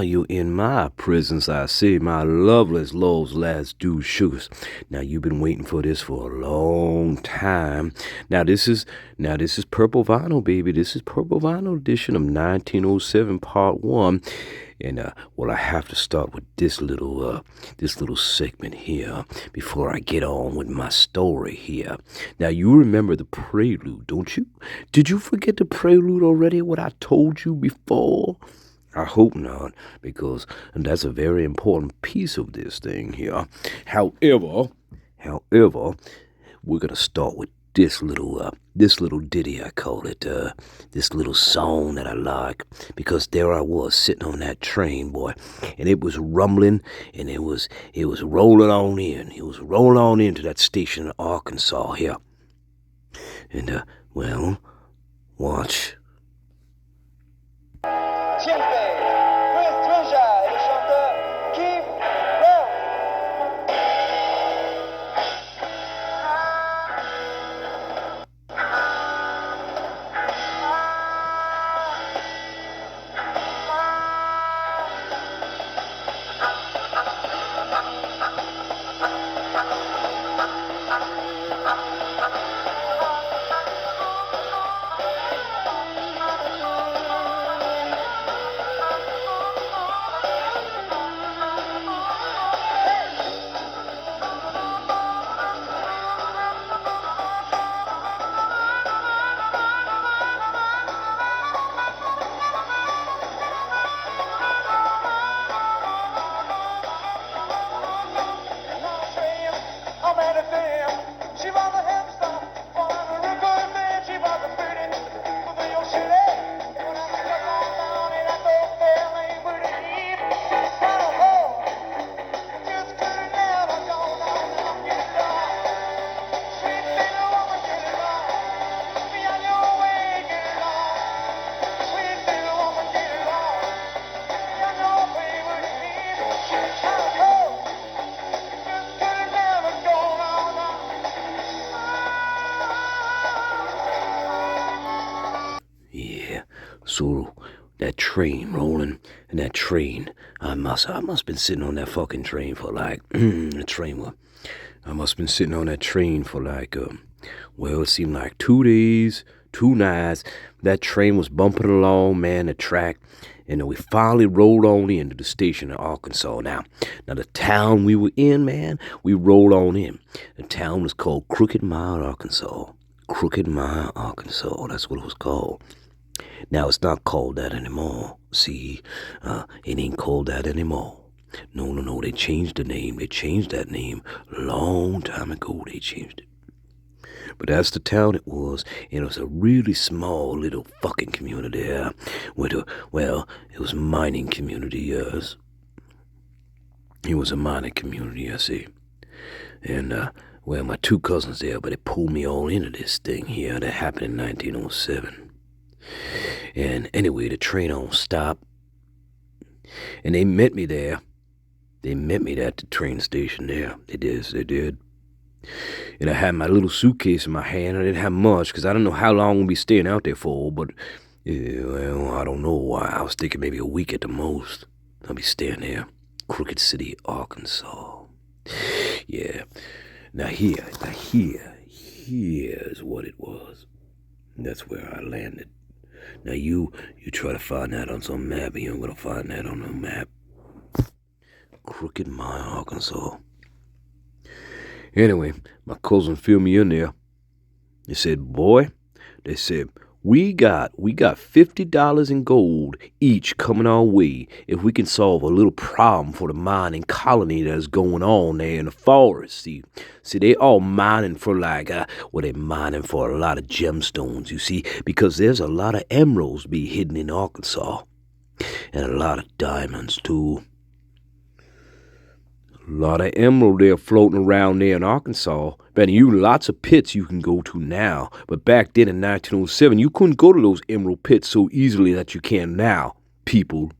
you're in my presence, I say, my loveless love's last due sugars. Now you've been waiting for this for a long time. Now this is Purple Vinyl, baby. This is Purple Vinyl edition of 1907 Part 1. And I have to start with this little segment here before I get on with my story here. Now you remember the prelude, don't you? Did you forget the prelude already? What I told you before? I hope not, because that's a very important piece of this thing here. However, we're gonna start with this little ditty, I call it, this little song that I like, because there I was sitting on that train, boy, and it was rumbling, and it was rolling on in. It was rolling on into that station in Arkansas here, and well, watch. So that train rolling, and that train, I must been sitting on that fucking train for like, I must been sitting on that train for like, well, it seemed like 2 days, 2 nights. That train was bumping along, man, the track, and then we finally rolled on into the station in Arkansas. Now the town we were in, man, we rolled on in. The town was called Crooked Mile, Arkansas. Crooked Mile, Arkansas, that's what it was called. Now, it's not called that anymore. See, it ain't called that anymore. No, they changed the name. They changed that name a long time ago. They changed it. But that's the town it was, and it was a really small little fucking community there. Well, it was a mining community, yes. It was a mining community, I see. And, well, my 2 cousins there, but they pulled me all into this thing here that happened in 1907. And anyway, the train don't stop. And they met me there. They met me at the train station there. They did. And I had my little suitcase in my hand. I didn't have much, because I don't know how long we'll be staying out there for. But, yeah, well, I don't know. I was thinking maybe a week at the most. I'll be staying there. Crooked City, Arkansas. Yeah. Now here's what it was. That's where I landed. Now you try to find that on some map, and you ain't gonna find that on no map. Crooked Mile, Arkansas. Anyway, my cousin filled me in there. They said, boy, we got $50 in gold each coming our way if we can solve a little problem for the mining colony that's going on there in the forest. See, they all mining for they're mining for a lot of gemstones, you see, because there's a lot of emeralds be hidden in Arkansas, and a lot of diamonds too. A lot of emerald there floating around there in Arkansas. But lots of pits you can go to now. But back then in 1907, you couldn't go to those emerald pits so easily that you can now, people.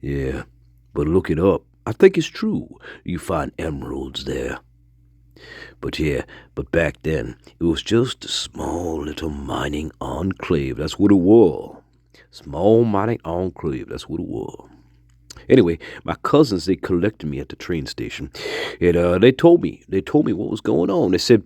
Yeah, but look it up. I think it's true. You find emeralds there. But back then, it was just a small little mining enclave. That's what it was. Small mining enclave. That's what it was. Anyway, my cousins, they collected me at the train station, and they told me what was going on. They said,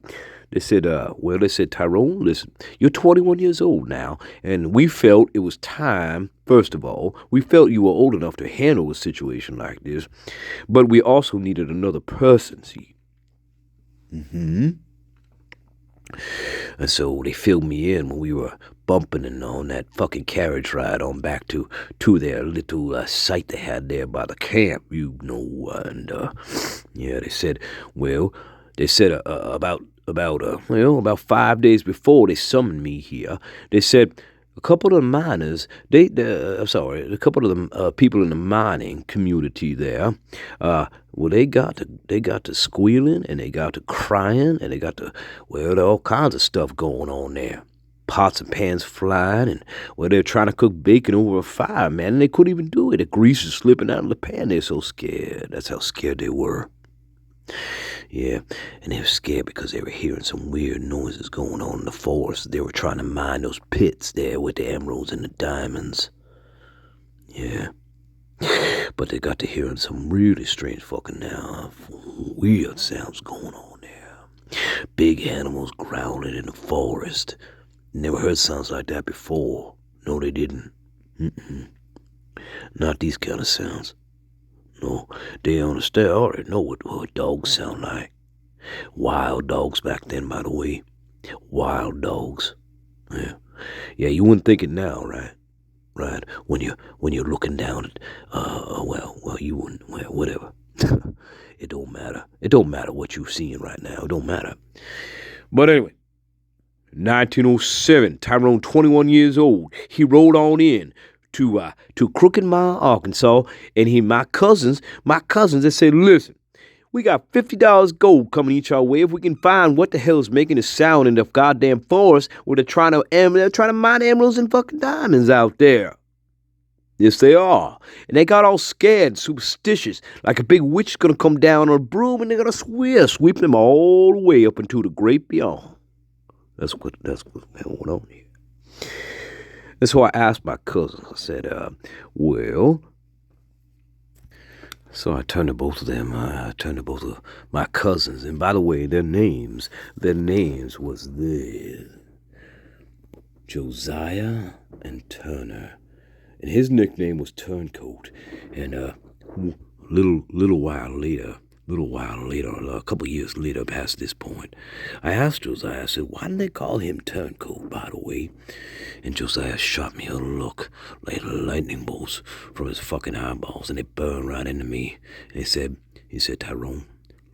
Tyrone, listen, you're 21 years old now, and we felt it was time. First of all, we felt you were old enough to handle a situation like this, but we also needed another person. See. Mm-hmm. And so they filled me in when we were bumping and on that fucking carriage ride on back to their little site they had there by the camp, and yeah, well, they said about 5 days before they summoned me here, they said a couple of the miners, a couple of the people in the mining community there, well, they got to squealing and they got to crying and they got to, well, all kinds of stuff going on there. Pots and pans flying, and well, they're trying to cook bacon over a fire, man, and they couldn't even do it. The grease is slipping out of the pan. They're so scared. That's how scared they were. Yeah, and they were scared because they were hearing some weird noises going on in the forest. They were trying to mine those pits there with the emeralds and the diamonds. Yeah. But they got to hearing some really strange fucking weird sounds going on there. Big animals growling in the forest. Never heard sounds like that before. No, they didn't. Mm-mm. Not these kind of sounds. No, they understand. I already know what dogs sound like. Wild dogs back then, by the way. Wild dogs. Yeah. Yeah, you wouldn't think it now, right? Right. When you're looking down at you wouldn't, well, whatever. It don't matter. It don't matter what you're seeing right now. It don't matter. But anyway, 1907, Tyrone, 21 years old, he rolled on in to Crooked Mile, Arkansas, and my cousins, they said, listen, we got $50 gold coming each our way if we can find what the hell is making a sound in the goddamn forest where they're trying to mine emeralds and fucking diamonds out there. Yes, they are. And they got all scared and superstitious, like a big witch is gonna come down on a broom and they're gonna sweep them all the way up into the great beyond. That's what went on here. And so I asked my cousins, I said, so I turned to both of them, I turned to both of my cousins, and by the way, their names was this: Josiah and Turner. And his nickname was Turncoat. And little while later, a couple years later past this point, I asked Josiah, I said, why did they call him Turncoat, by the way? And Josiah shot me a look like lightning bolts from his fucking eyeballs, and they burned right into me. And he said, Tyrone,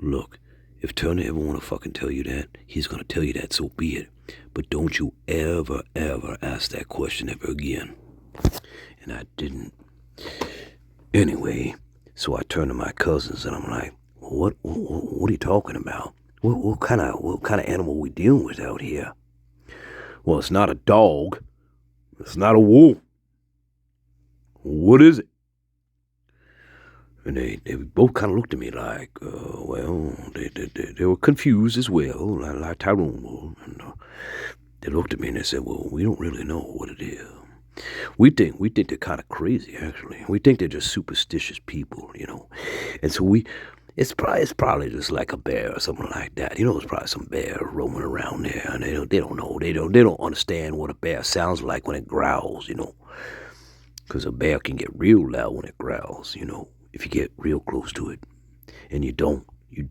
look, if Turner ever want to fucking tell you that, he's going to tell you that, so be it. But don't you ever ask that question ever again. And I didn't. Anyway, so I turned to my cousins and I'm like, what are you talking about? What kind of animal we dealing with out here? Well, it's not a dog. It's not a wolf. What is it? And they both kind of looked at me like, they were confused as well, like Tyrone was. And they looked at me and they said, well, we don't really know what it is. We think they're kind of crazy, actually. We think they're just superstitious people, And so it's probably just like a bear or something like that. It's probably some bear roaming around there, and they don't know. They don't understand what a bear sounds like when it growls, Because a bear can get real loud when it growls, if you get real close to it. And you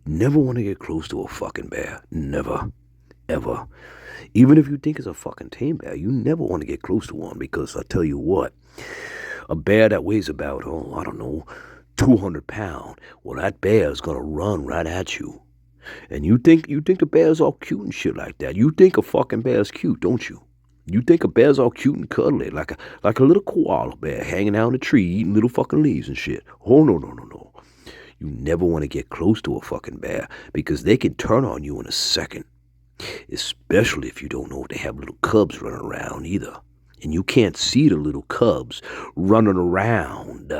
never want to get close to a fucking bear. Never. Ever. Even if you think it's a fucking tame bear, you never want to get close to one, because I tell you what, a bear that weighs about, 200 pounds, well, that bear is going to run right at you. And you think the bear's all cute and shit like that. You think a fucking bear's cute, don't you? You think a bear's all cute and cuddly, like a little koala bear hanging out in a tree eating little fucking leaves and shit. Oh, no. You never want to get close to a fucking bear, because they can turn on you in a second. Especially if you don't know if they have little cubs running around either. And you can't see the little cubs running around.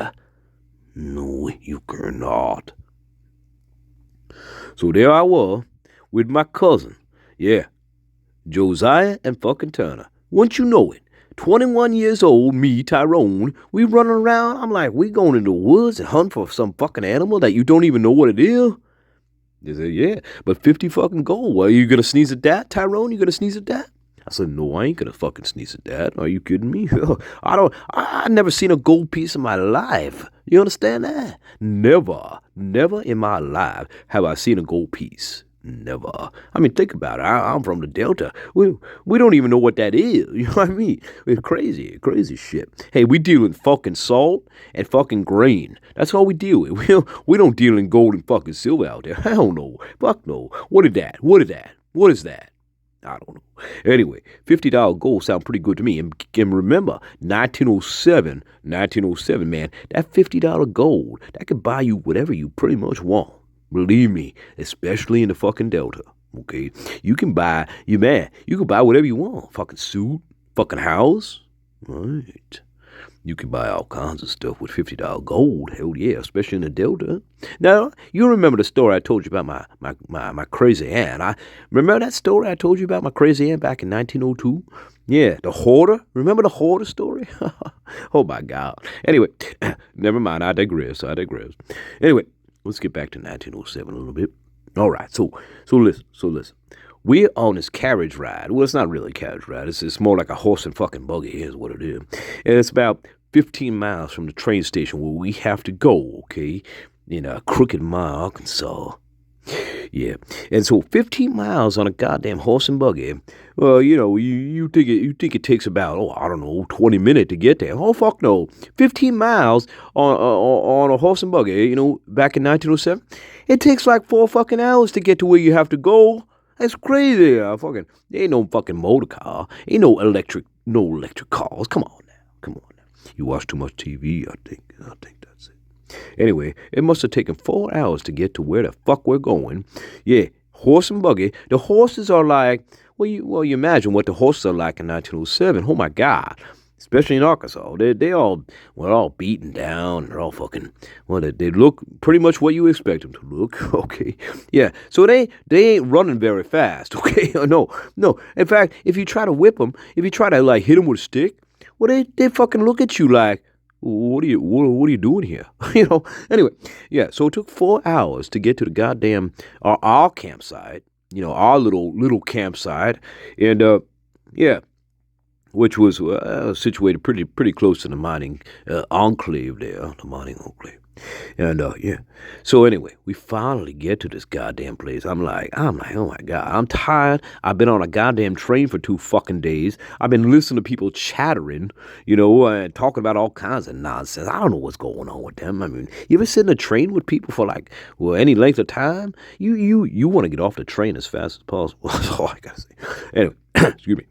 No, you cannot. So there I was with my cousin. Yeah, Josiah and fucking Turner. Wouldn't you know it? 21 years old, me, Tyrone, we running around. I'm like, we going into the woods and hunt for some fucking animal that you don't even know what it is? They said, yeah, but 50 fucking gold. Well, you gonna sneeze at that, Tyrone? You gonna sneeze at that? I said, no, I ain't gonna fucking sneeze at that. Are you kidding me? I never seen a gold piece in my life. You understand that? Never in my life have I seen a gold piece. Never. I mean, think about it. I'm from the Delta. We don't even know what that is. You know what I mean? It's crazy shit. Hey, we deal in fucking salt and fucking grain. That's all we deal with. We don't deal in gold and fucking silver out there. Hell no. Fuck no. What is that? What is that? I don't know. Anyway, $50 gold sound pretty good to me. And remember, 1907, man, that $50 gold, that could buy you whatever you pretty much want. Believe me, especially in the fucking Delta. Okay? You can buy whatever you want. Fucking suit, fucking house. Right. You can buy all kinds of stuff with $50 gold. Hell yeah, especially in the Delta. Now, you remember the story I told you about my crazy aunt. Remember that story I told you about my crazy aunt back in 1902? Yeah, the hoarder. Remember the hoarder story? Oh, my God. Anyway, never mind. I digress. Anyway, let's get back to 1907 a little bit. All right, so listen. We're on this carriage ride. Well, it's not really a carriage ride. It's more like a horse and fucking buggy. Here's what it is. And it's about 15 miles from the train station where we have to go, okay, in Crooked Mile, Arkansas. Yeah. And so 15 miles on a goddamn horse and buggy, well, you think it takes about, 20 minutes to get there. Oh, fuck no. 15 miles on a horse and buggy, back in 1907, it takes like 4 fucking hours to get to where you have to go. That's crazy. There ain't no fucking motor car. Ain't no electric cars. Come on now. You watch too much TV, I think that's it. Anyway, it must have taken 4 hours to get to where the fuck we're going. Yeah, horse and buggy. The horses are like, you imagine what the horses are like in 1907. Oh my God. Especially in Arkansas. We're all beaten down. They're all fucking, they look pretty much what you expect them to look. Okay. Yeah. So they ain't running very fast. Okay. No. In fact, if you try to whip them, if you try to like hit them with a stick, well, they fucking look at you like, what are you doing here? Anyway. Yeah. So it took 4 hours to get to the goddamn, our campsite, our little campsite. And, yeah. Which was situated pretty close to the mining enclave there, the mining enclave. And, yeah. So anyway, we finally get to this goddamn place. I'm like, oh my God, I'm tired. I've been on a goddamn train for 2 fucking days. I've been listening to people chattering, and talking about all kinds of nonsense. I don't know what's going on with them. I mean, you ever sit in a train with people for like, any length of time? You want to get off the train as fast as possible. That's all I gotta say. Anyway, excuse me.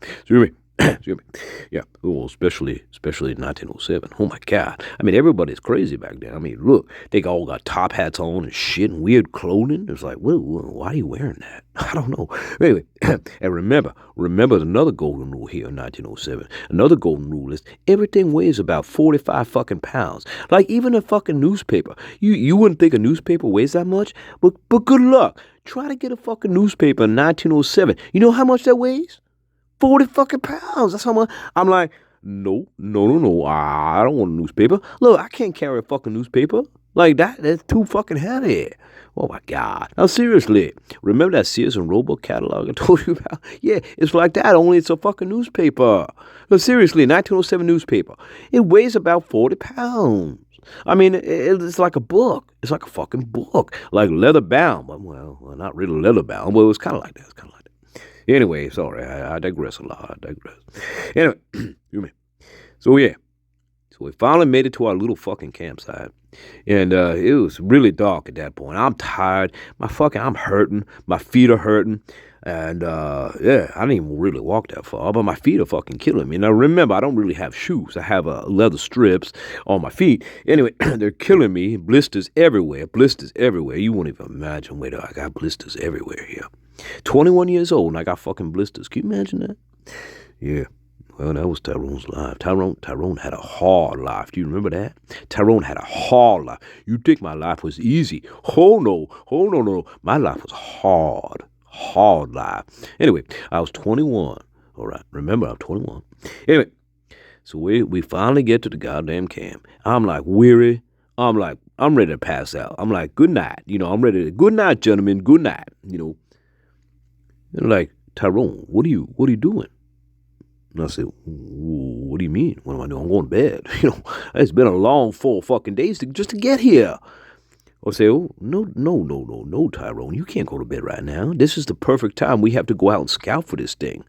Yeah. Oh, especially in 1907. Oh my God. I mean, everybody's crazy back then. I mean, look, they all got top hats on and shit and weird clothing. It's like, well, why are you wearing that? I don't know. Anyway, and remember another golden rule here in 1907. Another golden rule is everything weighs about 45 fucking pounds. Like even a fucking newspaper. You wouldn't think a newspaper weighs that much, but good luck. Try to get a fucking newspaper in 1907. You know how much that weighs? 40 fucking pounds. That's how much. I'm like, no. I don't want a newspaper. Look, I can't carry a fucking newspaper like that. That's too fucking heavy. Oh my God. Now seriously, remember that Sears and Roebuck catalog I told you about? Yeah, it's like that, only it's a fucking newspaper. No, seriously, 1907 newspaper. It weighs about 40 pounds. I mean, it's like a book. It's like a fucking book. Like leather bound. But, well, not really leather bound, but it was kind of like that. Anyway, sorry, I digress a lot. Anyway, excuse me. So yeah, so we finally made it to our little fucking campsite, and it was really dark at that point. I'm tired. I'm hurting. My feet are hurting, and yeah, I didn't even really walk that far, but my feet are fucking killing me. Now remember, I don't really have shoes. I have leather strips on my feet. Anyway, they're killing me. Blisters everywhere. You won't even imagine where I got blisters everywhere here. 21 years old and I got fucking blisters. Can you imagine that? Yeah. Well, that was Tyrone's life. Tyrone had a hard life. Do you remember that? Tyrone had a hard life. You think my life was easy? Oh no. My life was hard life. Anyway, I was 21. All right. Remember, I'm 21. Anyway, So we finally get to the goddamn camp. I'm like weary. I'm ready to pass out. I'm like, good night. I'm ready to, good night, gentlemen. Good night. They're like, Tyrone, what are you doing? And I said, what do you mean? What am I doing? I'm going to bed. It's been a long 4 fucking days just to get here. I say, oh, no, Tyrone. You can't go to bed right now. This is the perfect time. We have to go out and scout for this thing.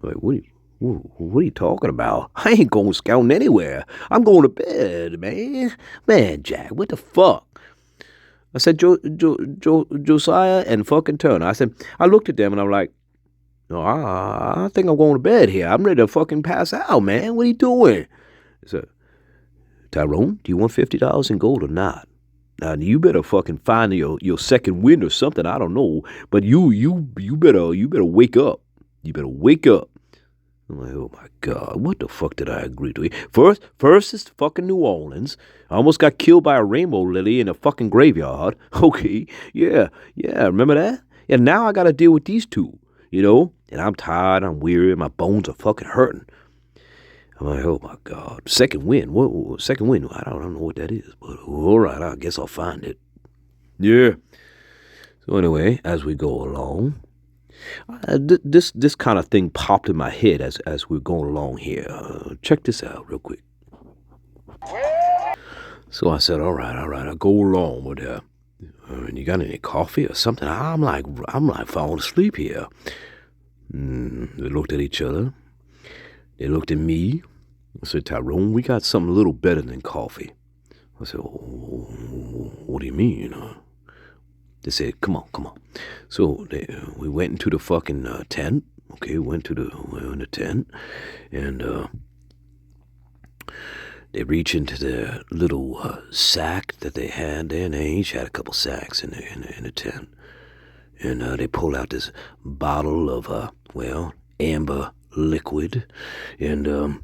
I'm like, what are you talking about? I ain't going scouting anywhere. I'm going to bed, man. Man, Jack, what the fuck? I said, Josiah and fucking Turner. I looked at them and I'm like, no, I think I'm going to bed here. I'm ready to fucking pass out, man. What are you doing? I said, Tyrone, do you want $50 in gold or not? Now you better fucking find your second wind or something. I don't know, but you better wake up. You better wake up. I'm like, oh my God, what the fuck did I agree to? First is fucking New Orleans. I almost got killed by a rainbow lily in a fucking graveyard. Okay, yeah, remember that? And now I got to deal with these two, And I'm tired, I'm weary, my bones are fucking hurting. I'm like, oh my God, second wind. What second wind? I don't know what that is, but all right, I guess I'll find it. Yeah. So anyway, as we go along. This kind of thing popped in my head as we're going along here. Check this out real quick. So I said, all right, I'll go along with that. You got any coffee or something? I'm like falling asleep here. They looked at each other. They looked at me. I said, Tyrone, we got something a little better than coffee. I said, oh, what do you mean? They said, come on. So we went into the fucking tent. Okay, we went in the tent. And they reached into their little sack that they had there. And they each had a couple sacks in the tent. And they pulled out this bottle of, amber liquid. And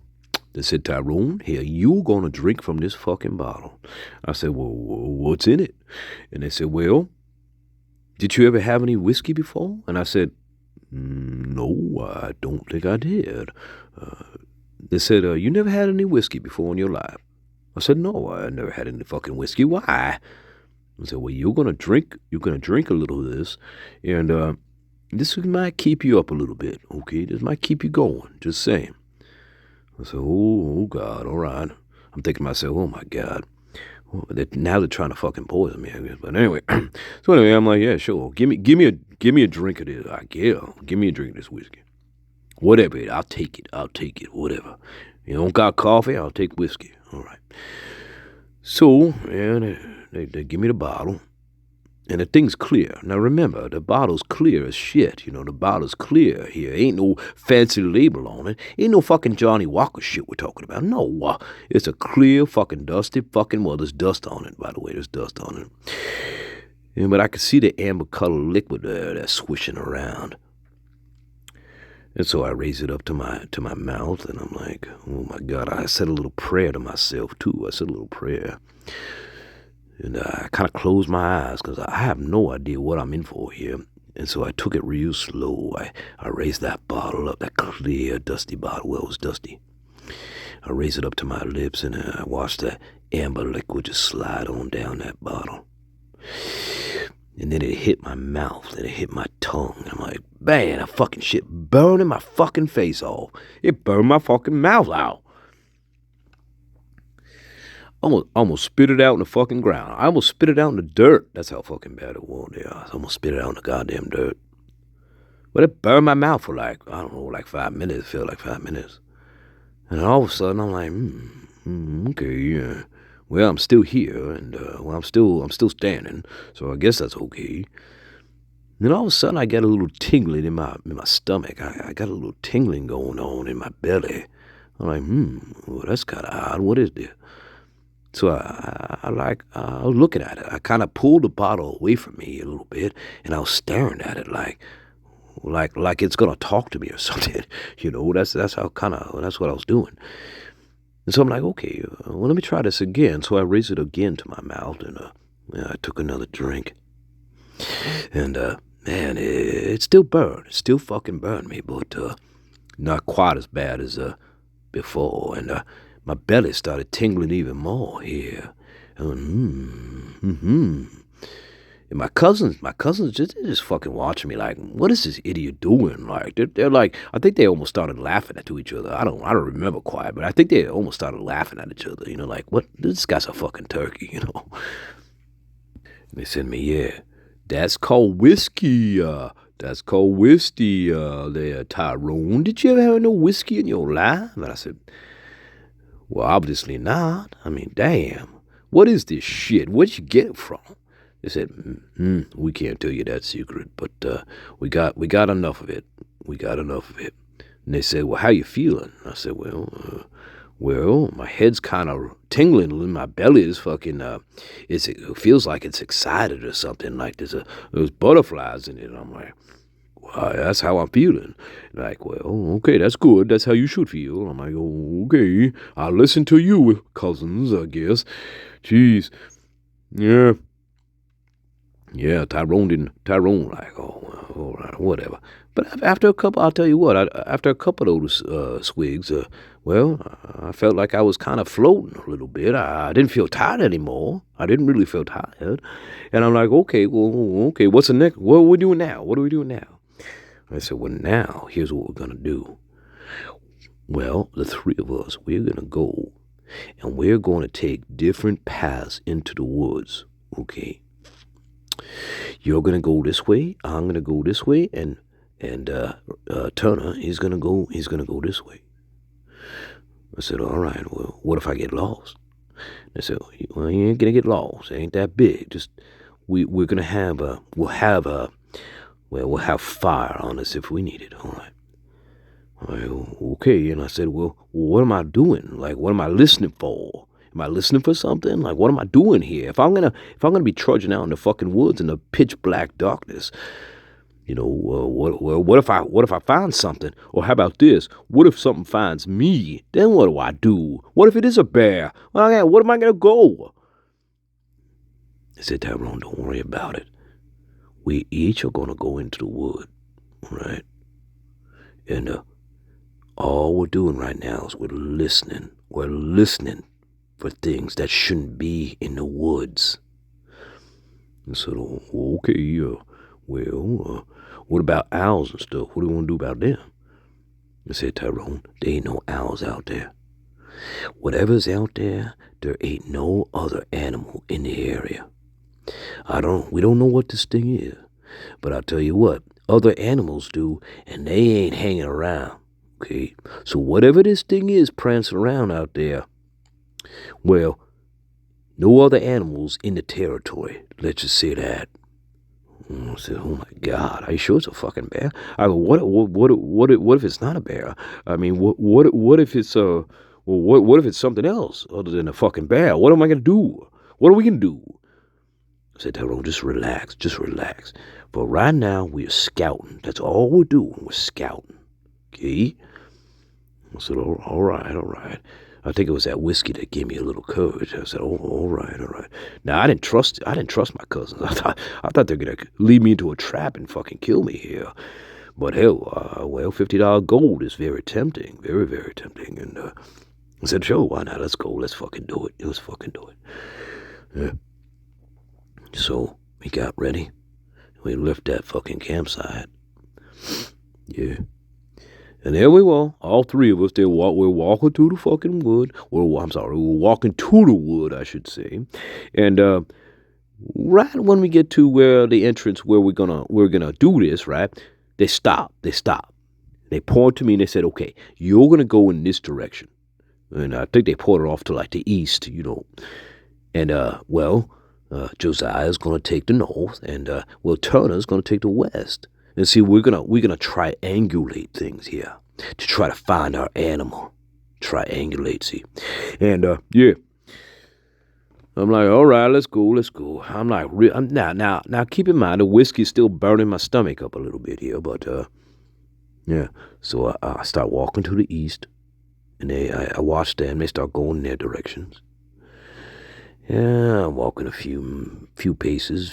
they said, Tyrone, here, you going to drink from this fucking bottle. I said, well, what's in it? And they said, well, did you ever have any whiskey before? And I said, no, I don't think I did. They said, you never had any whiskey before in your life? I said, no, I never had any fucking whiskey. Why? I said, well, you're gonna drink a little of this, and this might keep you up a little bit, okay? This might keep you going, just saying. I said, oh God, all right. I'm thinking to myself, oh my God. Well, now they're trying to fucking poison me, I guess. But anyway, so anyway, I'm like, yeah, sure. Give me a drink of this. Give me a drink of this whiskey. Whatever, I'll take it, whatever. You don't got coffee, I'll take whiskey. All right. So, yeah, they give me the bottle, and the thing's clear. Now remember, the bottle's clear as shit. The bottle's clear here. Ain't no fancy label on it. Ain't no fucking Johnny Walker shit we're talking about. No, it's a clear fucking dusty fucking, well, there's dust on it, by the way. There's dust on it. Yeah, but I could see the amber colored liquid there that's swishing around. And so I raise it up to my mouth, and I'm like, oh my God. I said a little prayer to myself too. I said a little prayer. And I kind of closed my eyes because I have no idea what I'm in for here. And so I took it real slow. I raised that bottle up, that clear, dusty bottle. Well, it was dusty. I raised it up to my lips, and I watched the amber liquid just slide on down that bottle. And then it hit my mouth, and it hit my tongue. And I'm like, bang, that fucking shit burning my fucking face off. It burned my fucking mouth out. I almost spit it out in the fucking ground. I almost spit it out in the dirt. That's how fucking bad it was there. I almost spit it out in the goddamn dirt. But it burned my mouth for like 5 minutes. It felt like 5 minutes. And all of a sudden, I'm like, okay, yeah. Well, I'm still here, and I'm still standing, so I guess that's okay. Then all of a sudden, I got a little tingling in my stomach. I got a little tingling going on in my belly. I'm like, well, that's kind of odd. What is this? So I was looking at it. I kind of pulled the bottle away from me a little bit, and I was staring at it like it's gonna talk to me or something. That's what I was doing. And so I'm like, okay, well, let me try this again. So I raised it again to my mouth, and I took another drink. And man, it still burned. It still fucking burned me, but not quite as bad as before, and my belly started tingling even more here. And my cousins just fucking watching me like, what is this idiot doing? Like, they're like, I think they almost started laughing at each other. I don't remember quite, but I think they almost started laughing at each other. Like, what? This guy's a fucking turkey. And they said to me, yeah, that's called whiskey. That's called whiskey. There, Tyrone. Did you ever have no whiskey in your life? And I said, well, obviously not. I mean, damn. What is this shit? Where'd you get it from? They said, we can't tell you that secret, but we got enough of it. We got enough of it. And they said, well, how you feeling? I said, well, my head's kind of tingling, and my belly is fucking, it feels like it's excited or something, like there's butterflies in it. And I'm like, well, that's how I'm feeling. Like, well, okay, that's good. That's how you should feel. I'm like, oh, okay, I'll listen to you, cousins, I guess. Jeez. Yeah. Yeah, Tyrone like, oh, well, all right, whatever. But after a couple, I'll tell you what, after a couple of those swigs, I felt like I was kind of floating a little bit. I didn't feel tired anymore. I didn't really feel tired. And I'm like, okay, what's the next? What are we doing now? What are we doing now? I said, well, now, here's what we're going to do. Well, the three of us, we're going to go, and we're going to take different paths into the woods, okay? You're gonna go this way. I'm gonna go this way, and Turner, he's gonna go this way. I said, all right. Well, what if I get lost? They said, well, you ain't gonna get lost. It ain't that big. Just we're gonna have we'll have fire on us if we need it. All right. Okay. And I said, well, what am I doing? Like, what am I listening for? Am I listening for something? Like, what am I doing here? If I'm gonna be trudging out in the fucking woods in the pitch black darkness, what if I find something? Or how about this? What if something finds me? Then what do I do? What if it is a bear? Well, what am I gonna go? I said, Tyrone, don't worry about it. We each are gonna go into the wood, right? And all we're doing right now is we're listening. We're listening for things that shouldn't be in the woods. And so, okay, what about owls and stuff? What do you want to do about them? I said, Tyrone, there ain't no owls out there. Whatever's out there, there ain't no other animal in the area. We don't know what this thing is, but I'll tell you what, other animals do, and they ain't hanging around, okay? So whatever this thing is prancing around out there, well, no other animals in the territory. Let's just say that. I said, oh my God, are you sure it's a fucking bear? I go, what if it's not a bear? I mean, what if it's what if it's something else other than a fucking bear? What am I gonna do? What are we gonna do? I said, Tyrone, just relax. But right now we're scouting. That's all we're doing. We're scouting. Okay? I said, all right. I think it was that whiskey that gave me a little courage. I said, all right. Now, I didn't trust my cousins. I thought they were going to lead me into a trap and fucking kill me here. But hell, $50 gold is very tempting. Very, very tempting. And I said, sure, why not? Let's go. Let's fucking do it. Let's fucking do it. Yeah. So, we got ready. We left that fucking campsite. Yeah. And there we were, all three of us. We're walking through the fucking wood. We're walking to the wood, I should say. And right when we get to where the entrance where we're gonna do this, right? They stop. They point to me and they said, "Okay, you're gonna go in this direction." And I think they pointed off to like the east, And Josiah's gonna take the north, and Turner's gonna take the west. And see, we're gonna triangulate things here to try to find our animal. Triangulate, see. And yeah. I'm like, all right, let's go. I'm like, now keep in mind the whiskey's still burning my stomach up a little bit here, but yeah. So I start walking to the east, and I watch them. They start going in their directions. Yeah, I'm walking a few paces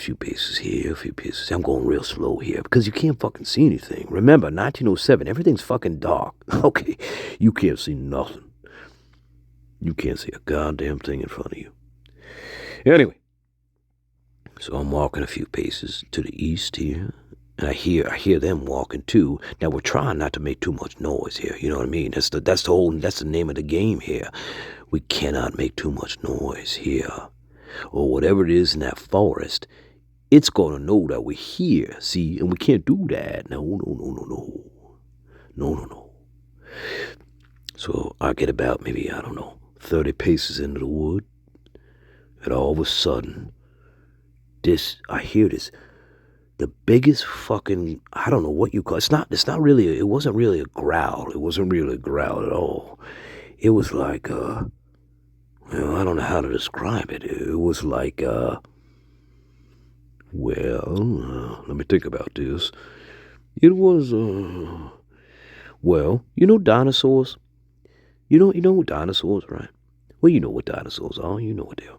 here, a few paces. I'm going real slow here because you can't fucking see anything. Remember, 1907, everything's fucking dark. Okay, you can't see nothing. You can't see a goddamn thing in front of you. Anyway, so I'm walking a few paces to the east here, and I hear them walking too. Now we're trying not to make too much noise here. You know what I mean? That's the name of the game here. We cannot make too much noise here, or whatever it is in that forest. It's gonna know that we're here. See, and we can't do that. No. So I get about maybe, I don't know, 30 paces into the wood, and all of a sudden, I hear this, the biggest fucking, I don't know what you call it. It wasn't really a growl. It wasn't really a growl at all. It was like, I don't know how to describe it. It was like, let me think about this. It was, dinosaurs. You know what dinosaurs, right? Well, you know what dinosaurs are. You know what they are.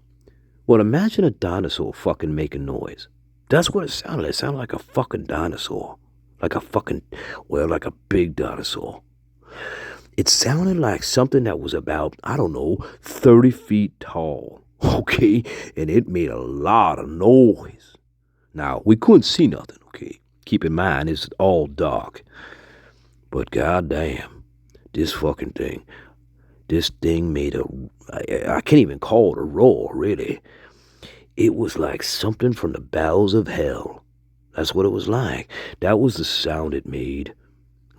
Well, imagine a dinosaur fucking making noise. That's what it sounded like. It sounded like a fucking dinosaur. Like a big dinosaur. It sounded like something that was about, 30 feet tall. Okay? And it made a lot of noise. Now, we couldn't see nothing, okay? Keep in mind, it's all dark. But goddamn, this thing made I can't even call it a roar, really. It was like something from the bowels of hell. That's what it was like. That was the sound it made,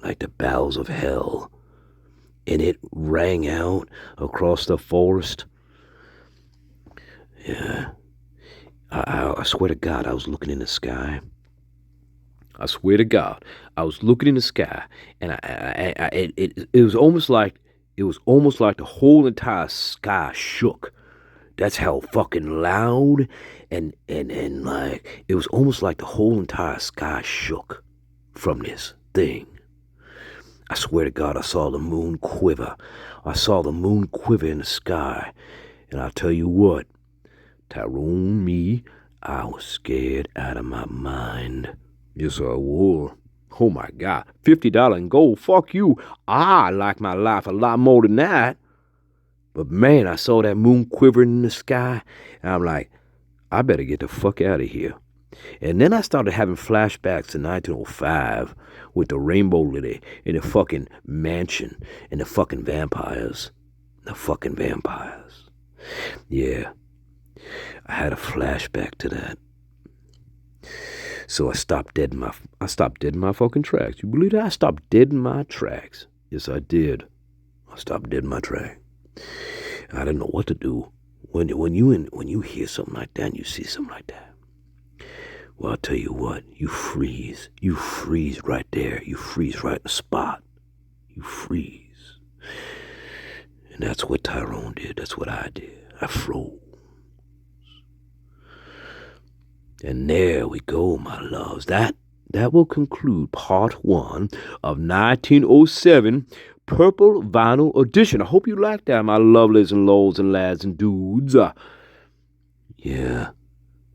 like the bowels of hell. And it rang out across the forest. Yeah. I swear to God, I was looking in the sky. I swear to God, I was looking in the sky, and it was almost like the whole entire sky shook. That's how fucking loud and like it was almost like the whole entire sky shook from this thing. I swear to God, I saw the moon quiver. I saw the moon quiver in the sky, and I'll tell you what, Tyrone, I was scared out of my mind. Yes, I was. Oh my God, $50 in gold. Fuck you. I like my life a lot more than that. But man, I saw that moon quivering in the sky, and I'm like, I better get the fuck out of here. And then I started having flashbacks to 1905 with the rainbow lily in the fucking mansion and the fucking vampires. Yeah, I had a flashback to that. So I stopped dead in my fucking tracks. You believe that? I stopped dead in my tracks. Yes, I did. I stopped dead in my tracks. I didn't know what to do when you hear something like that and you see something like that. Well, I'll tell you what, you freeze right there. You freeze right in the spot. You freeze. And that's what Tyrone did. That's what I did. I froze. And there we go, my loves. That will conclude part 1 of 1907 Purple Vinyl Edition. I hope you liked that, my lovelies and lords and lads and dudes. Yeah,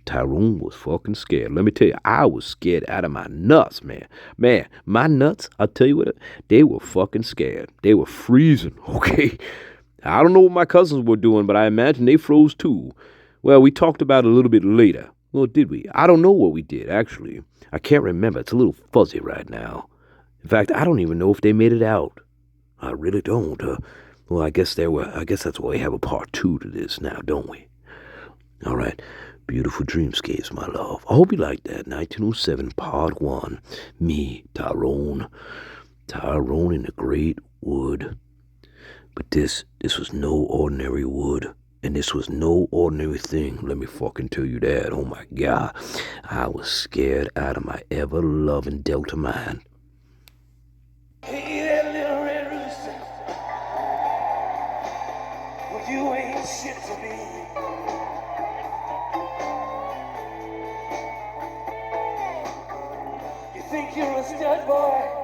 Tyrone was fucking scared. Let me tell you, I was scared out of my nuts, man. Man, my nuts, I'll tell you what, they were fucking scared. They were freezing, okay? I don't know what my cousins were doing, but I imagine they froze too. Well, we talked about it a little bit later. Well, did we? I don't know what we did, actually. I can't remember. It's a little fuzzy right now. In fact, I don't even know if they made it out. I really don't. Well, I guess that's why we have a part 2 to this now, don't we? All right. Beautiful dreamscapes, my love. I hope you liked that. 1907, part 1. Me, Tyrone. Tyrone in the great wood. But this was no ordinary wood. And this was no ordinary thing. Let me fucking tell you that. Oh my God. I was scared out of my ever-loving Delta mind. Hey, that little red rooster. Well, you ain't shit to me. You think you're a stud boy?